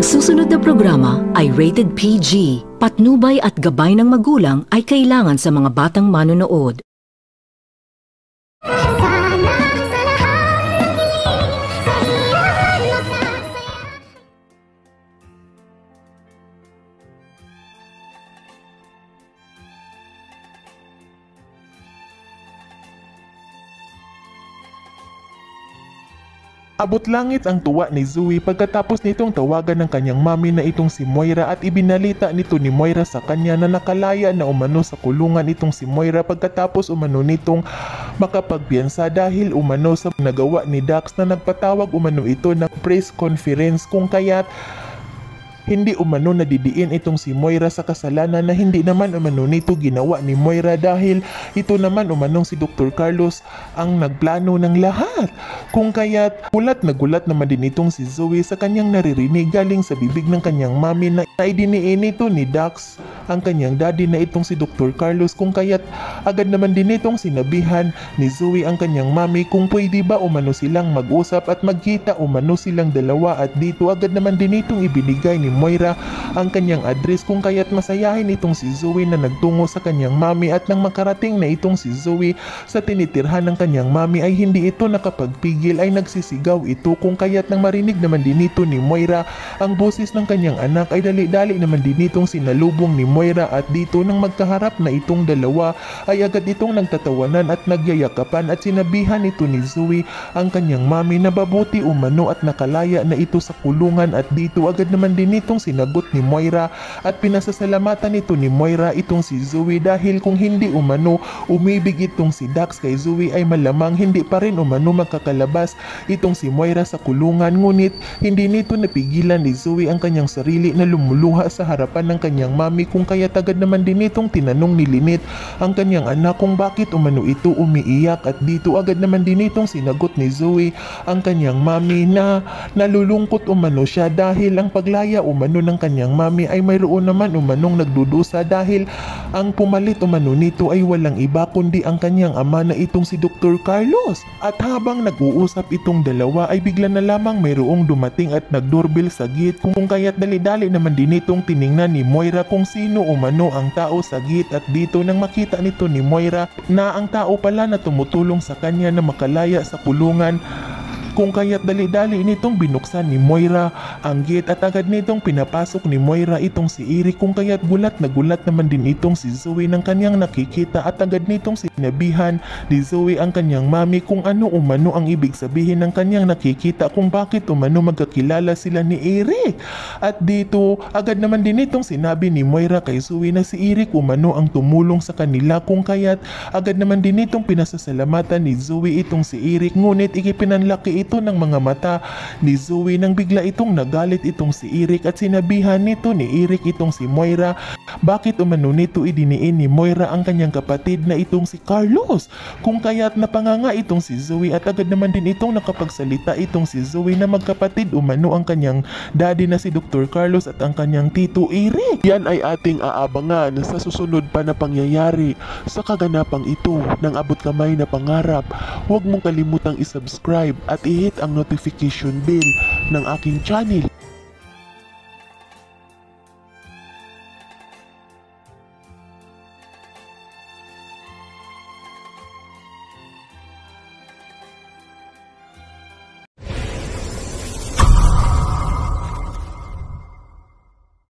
Ang susunod na programa ay rated PG. Patnubay at gabay ng magulang ay kailangan sa mga batang manonood. Abot langit ang tuwa ni Zoe pagkatapos nitong tawagan ng kanyang mami na itong si Moira at ibinalita nito ni Moira sa kanya na nakalaya na umano sa kulungan itong si Moira pagkatapos umano nitong makapagpiyansa dahil umano sa nagawa ni Dax na nagpatawag umano ito ng press conference kung kaya't hindi umano nadidiin itong si Moira sa kasalanan na hindi naman umano nito ginawa ni Moira dahil ito naman umanong si Dr. Carlos ang nagplano ng lahat. Kung kaya't gulat na gulat naman din itong si Zoe sa kanyang naririnig galing sa bibig ng kanyang mami na idiniin ito ni Dax ang kanyang daddy na itong si Dr. Carlos. Kung kaya't agad naman din itong sinabihan ni Zoe ang kanyang mami kung pwede ba umano silang mag-usap at magkita umano silang dalawa at dito agad naman din itong ibinigay ni Moira ang kanyang address kung kaya't masayahin itong si Zoe na nagtungo sa kanyang mami at nang makarating na itong si Zoe sa tinitirhan ng kanyang mami ay hindi ito nakapagpigil ay nagsisigaw ito kung kaya't nang marinig naman din ito ni Moira ang boses ng kanyang anak ay dali-dali naman din itong sinalubong ni Moira at dito nang magkaharap na itong dalawa ay agad itong nagtatawanan at nagyayakapan at sinabihan ito ni Zoe ang kanyang mami na babuti umano at nakalaya na ito sa kulungan at dito agad naman din itong sinagot ni Moira at pinasasalamatan ito ni Moira itong si Zoe dahil kung hindi umano umibig itong si Dax kay Zoe ay malamang hindi pa rin umano magkakalabas itong si Moira sa kulungan ngunit hindi nito napigilan ni Zoe ang kanyang sarili na lumuluha sa harapan ng kanyang mami kung kaya agad naman din itong tinanong ni Lynette ang kanyang anak kung bakit umano ito umiiyak at dito agad naman din itong sinagot ni Zoe ang kanyang mami na nalulungkot umano siya dahil ang paglaya umano ng kanyang mami ay mayroon naman umanong nagdudusa dahil ang pumalit umano nito ay walang iba kundi ang kanyang ama na itong si Dr. Carlos. At habang nag-uusap itong dalawa ay bigla na lamang mayroong dumating at nagdoorbell sa gate kung kaya't dali-dali naman din itong tiningnan ni Moira kung sino umano ang tao sa gate at dito nang makita nito ni Moira na ang tao pala na tumutulong sa kanya na makalaya sa kulungan kung kaya't dali-dali nitong binuksan ni Moira ang gate at agad nitong pinapasok ni Moira itong si Eric kung kaya't gulat na gulat naman din itong si Zoe ng kanyang nakikita at agad nitong sinabihan ni Zoe ang kanyang mami kung ano umano ang ibig sabihin ng kanyang nakikita kung bakit umano magkakilala sila ni Eric. At dito agad naman din itong sinabi ni Moira kay Zoe na si Eric umano ang tumulong sa kanila kung kaya't agad naman din itong pinasasalamatan ni Zoe itong si Eric ngunit ikipinanlaki ito ng mga mata ni Zoe nang bigla itong nagalit itong si Eric at sinabihan nito ni Eric itong si Moira bakit umano nito idiniin ni Moira ang kanyang kapatid na itong si Carlos kung kaya't napanganga itong si Zoe at agad naman din itong nakapagsalita itong si Zoe na magkapatid umano ang kanyang daddy na si Dr. Carlos at ang kanyang tito Eric. Yan ay ating aabangan sa susunod pa na pangyayari sa kaganapang ito ng abot kamay na pangarap. Huwag mong kalimutang isubscribe at i-hit ang notification bell ng aking channel